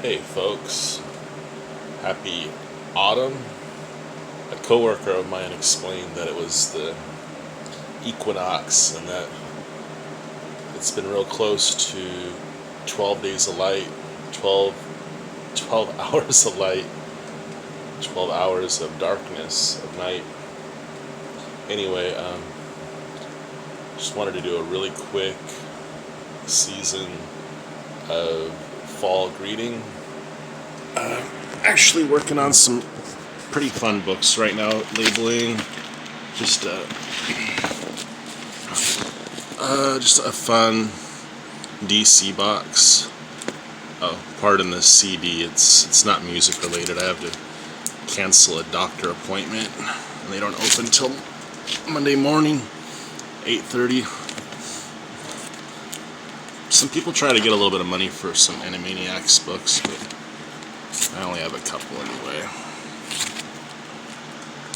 Hey folks, happy autumn. A coworker of mine explained that it was the equinox and that it's been real close to 12 days of light, 12 hours of light, 12 hours of darkness of night. Anyway, just wanted to do a really quick season of fall greeting. Actually working on some pretty fun books right now, labeling just a fun DC box. Oh, pardon the CD. It's not music related. I have to cancel a doctor appointment, and they don't open till Monday morning, 8:30. Some people try to get a little bit of money for some Animaniacs books, but I only have a couple anyway.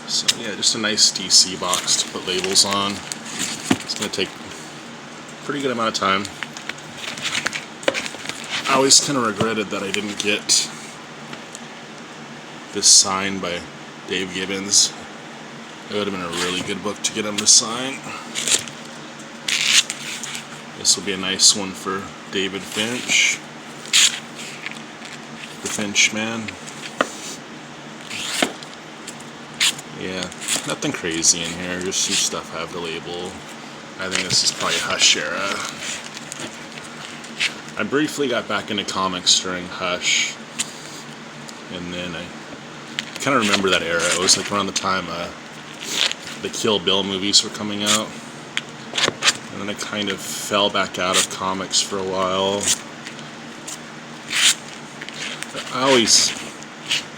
So yeah, just a nice DC box to put labels on. It's going to take a pretty good amount of time. I always kind of regretted that I didn't get this signed by Dave Gibbons. It would have been a really good book to get him to sign. This will be a nice one for David Finch, the Finch man. Yeah, nothing crazy in here, just some stuff I have to label. I think this is probably Hush era. I briefly got back into comics during Hush, and then I kind of remember that era. It was like around the time the Kill Bill movies were coming out. And then I kind of fell back out of comics for a while. I always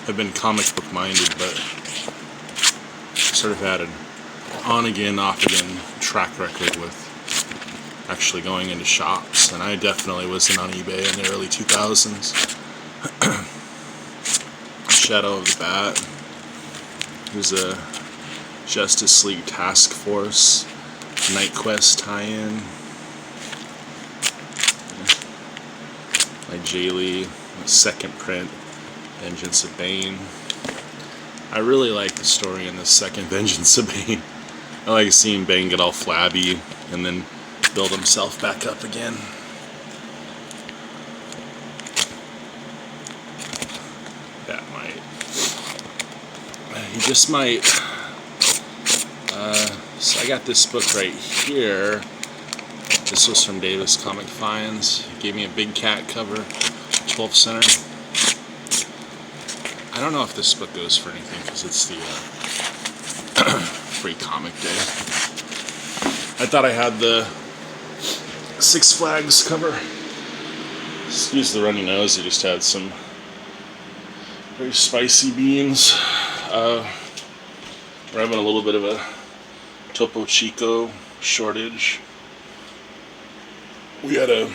have been comic book minded, but sort of had an on again, off again track record with actually going into shops. And I definitely wasn't on eBay in the early 2000s. Shadow of the Bat. It was a Justice League Task Force Night Quest tie-in. My J. Lee second print, Vengeance of Bane. I really like the story in the second Vengeance of Bane. I like seeing Bane get all flabby and then build himself back up again. That might. He just might. So I got this book right here. This was from Davis Comic Finds. He gave me a big cat cover, 12 center. I don't know if this book goes for anything because it's the free comic day. I thought I had the Six Flags cover. Excuse the runny nose. I just had some very spicy beans. We're having a little bit of a Topo Chico shortage. We had a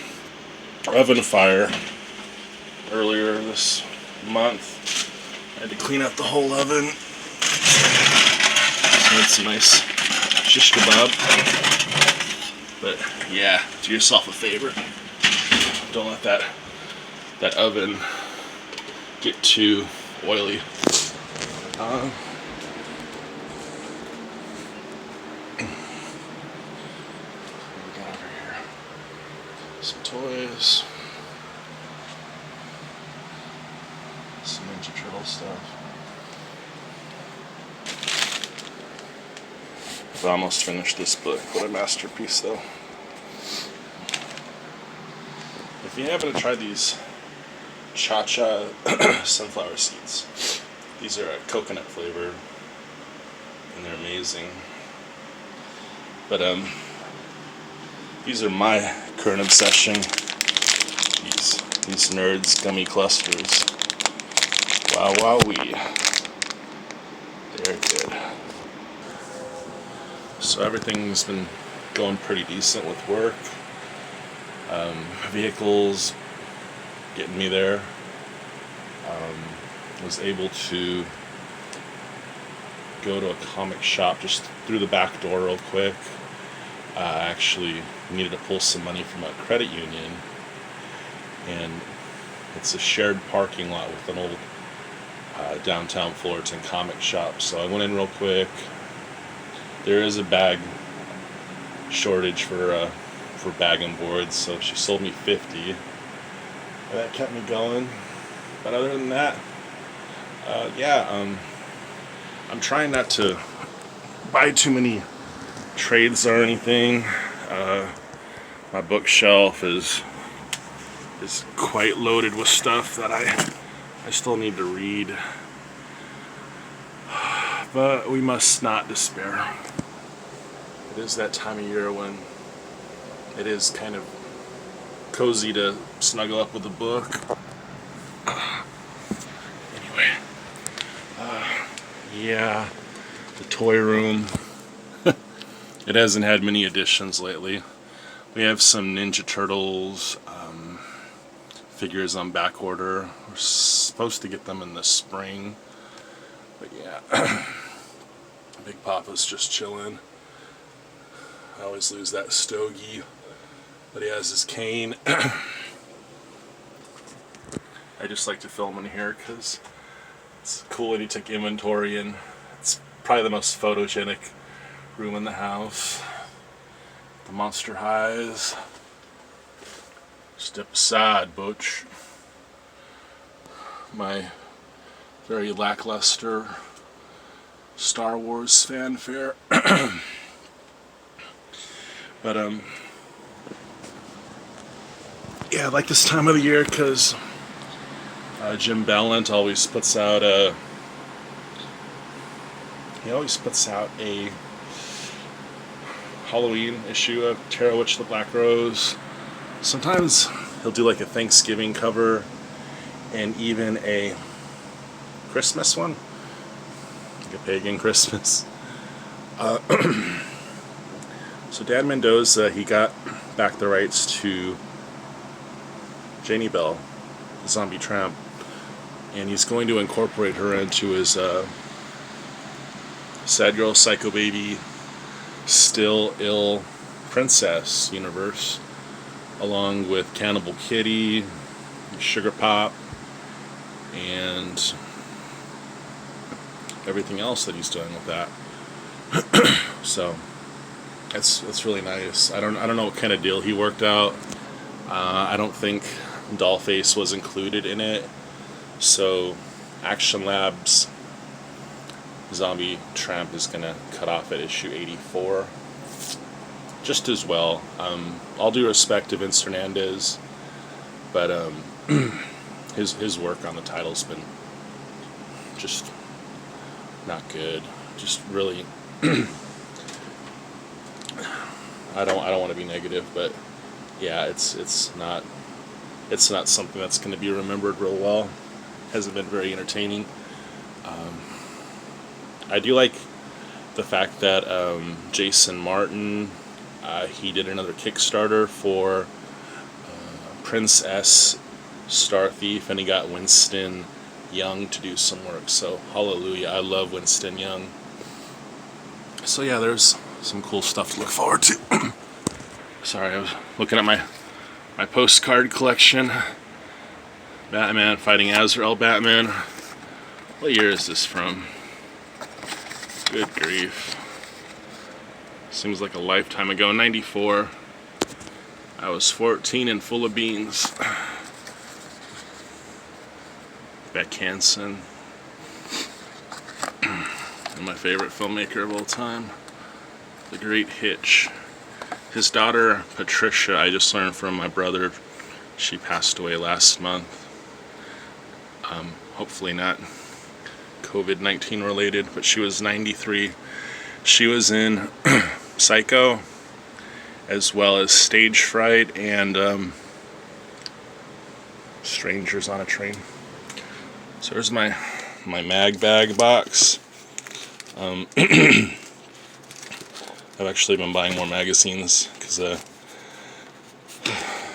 oven fire earlier this month. I had to clean out the whole oven. So that's a nice shish kebab. But yeah, do yourself a favor. Don't let that oven get too oily. Some toys, some Ninja Turtle stuff. I've almost finished this book. What a masterpiece, though. If you haven't tried these Cha-Cha sunflower seeds, these are coconut flavored, and they're amazing. But these are my current obsession. These Nerds gummy clusters. Wow, wowee. They're good. So everything's been going pretty decent with work. Vehicles getting me there. Was able to go to a comic shop just through the back door real quick. Actually needed to pull some money from a credit union, and It's a shared parking lot with an old downtown Fullerton comic shop. So I went in real quick. There is a bag shortage for bagging boards, so she sold me 50. And that kept me going. But other than that, I'm trying not to buy too many trades or anything. My bookshelf is quite loaded with stuff that I still need to read. But we must not despair. It is that time of year when it is kind of cozy to snuggle up with a book. Anyway, yeah, the toy room. It hasn't had many additions lately. We have some Ninja Turtles figures on back order. We're supposed to get them in the spring. But yeah, Big Papa's just chilling. I always lose that stogie, but he has his cane. I just like to film in here because it's cool when you take inventory, and it's probably the most photogenic room in the house. The Monster Highs. Step aside, Butch. My very lackluster Star Wars fanfare. But yeah, I like this time of the year because Jim Ballant always puts out a Halloween issue of Tara Witch the Black Rose. Sometimes he'll do like a Thanksgiving cover and even a Christmas one, like a pagan Christmas. So Dan Mendoza, he got back the rights to Janie Bell, the zombie tramp, and he's going to incorporate her into his Sad Girl Psycho Baby Still Ill Princess universe, along with Cannibal Kitty, Sugar Pop, and everything else that he's doing with that. So it's really nice. I don't know what kind of deal he worked out. I don't think Dollface was included in it. So Action Labs Zombie Tramp is gonna cut off at issue 84. Just as well. All due respect to Vince Hernandez, but his work on the title's been just not good. Just really I don't want to be negative, but yeah, it's not something that's going to be remembered real well. Hasn't been very entertaining. I do like the fact that Jason Martin, he did another Kickstarter for Princess Star Thief, and he got Winston Young to do some work. So hallelujah, I love Winston Young. So yeah, there's some cool stuff to look forward to. Sorry, I was looking at my postcard collection. Batman fighting Azrael Batman. What year is this from? Good grief. Seems like a lifetime ago. 94. I was 14 and full of beans. Beck Hansen. And my favorite filmmaker of all time, the great Hitch. His daughter, Patricia, I just learned from my brother, she passed away last month. Hopefully not COVID-19 related, but she was 93. She was in Psycho, as well as Stage Fright and Strangers on a Train. So there's my mag bag box. I've actually been buying more magazines because I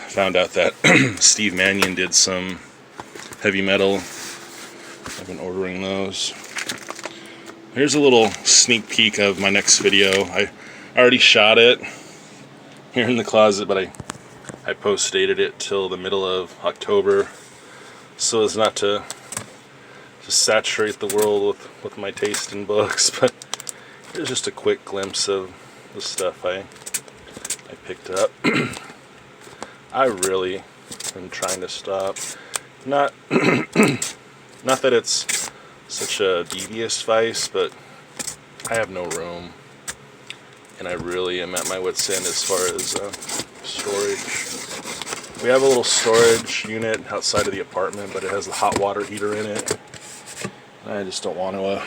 found out that Steve Mannion did some heavy metal. I've been ordering those. Here's a little sneak peek of my next video. I already shot it here in the closet, but I post-dated it till the middle of October. so as not to just saturate the world with my taste in books. But here's just a quick glimpse of the stuff I picked up. I really am trying to stop. Not not that it's such a devious vice, but I have no room, and I really am at my wit's end as far as storage. We have a little storage unit outside of the apartment, but it has the hot water heater in it. And I just don't want to.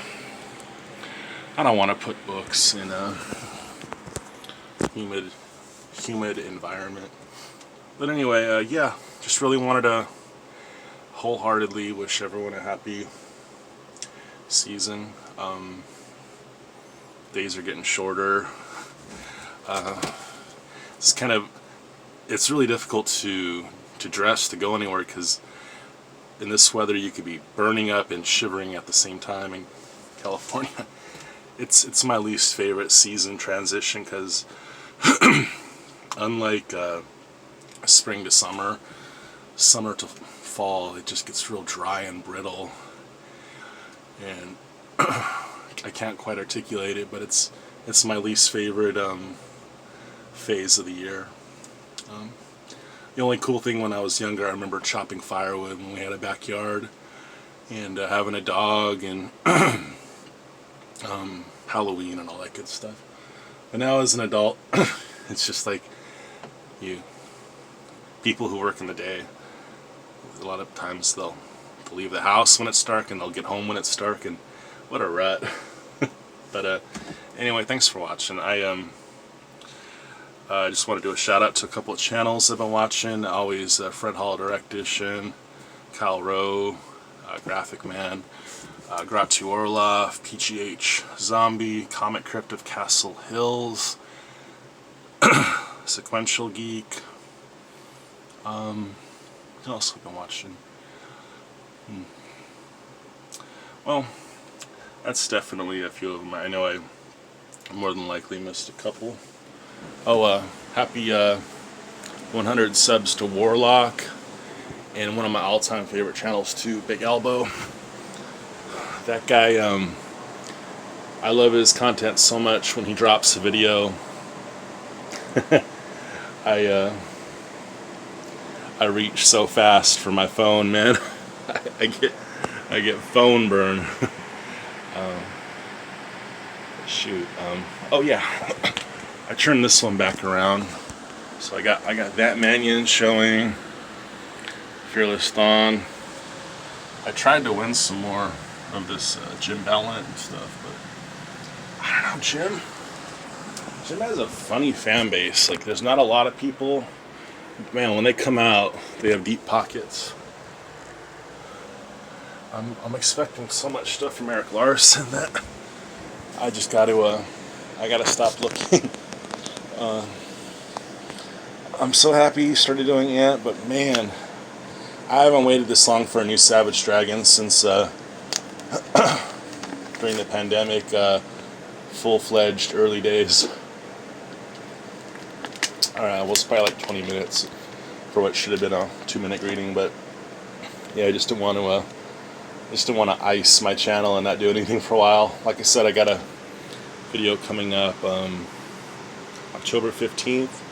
I don't want to put books in a humid environment. But anyway, yeah, just really wanted to wholeheartedly wish everyone a happy season. Days are getting shorter. It's really difficult to dress to go anywhere, because in this weather you could be burning up and shivering at the same time in California. It's my least favorite season transition, because unlike spring to summer, summer to fall, it just gets real dry and brittle, and I can't quite articulate it, but it's my least favorite phase of the year. The only cool thing when I was younger, I remember chopping firewood when we had a backyard, and having a dog, and Halloween and all that good stuff. But now as an adult, it's just like people who work in the day, a lot of times they'll leave the house when it's dark, and they'll get home when it's dark, and what a rut. But anyway, thanks for watching. I just want to do a shout out to a couple of channels I've been watching. Always Fred Hall Directition, Kyle Rowe, Graphic Man, Gratu Orloff, PGH Zombie, Comic Crypt of Castle Hills, Sequential Geek. What else have I been watching? Well, that's definitely a few of them. I know I more than likely missed a couple. Oh, happy 100 subs to Warlock, and one of my all-time favorite channels too, Big Elbow. That guy, I love his content so much. When he drops a video, I reach so fast for my phone, man. I get phone burn. Shoot. Oh yeah. I turned this one back around, so I got that Mannion showing. Fearless Dawn. I tried to win some more of this Jim Ballant and stuff, but I don't know. Jim has a funny fan base. Like, there's not a lot of people. Man, when they come out, they have deep pockets. I'm expecting so much stuff from Eric Larson that I just got to I gotta stop looking. I'm so happy he started doing it, but man, I haven't waited this long for a new Savage Dragon since during the pandemic, full-fledged early days. Alright, well, it's probably like 20 minutes for what should have been a 2-minute greeting, but yeah, I just didn't want to ice my channel and not do anything for a while. Like I said, I got a video coming up October 15th,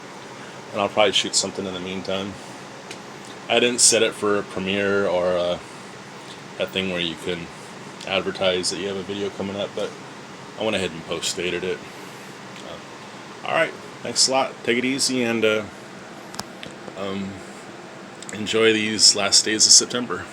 and I'll probably shoot something in the meantime. I didn't set it for a premiere or that thing where you can advertise that you have a video coming up, but I went ahead and post-dated it. Alright, thanks a lot. Take it easy, and enjoy these last days of September.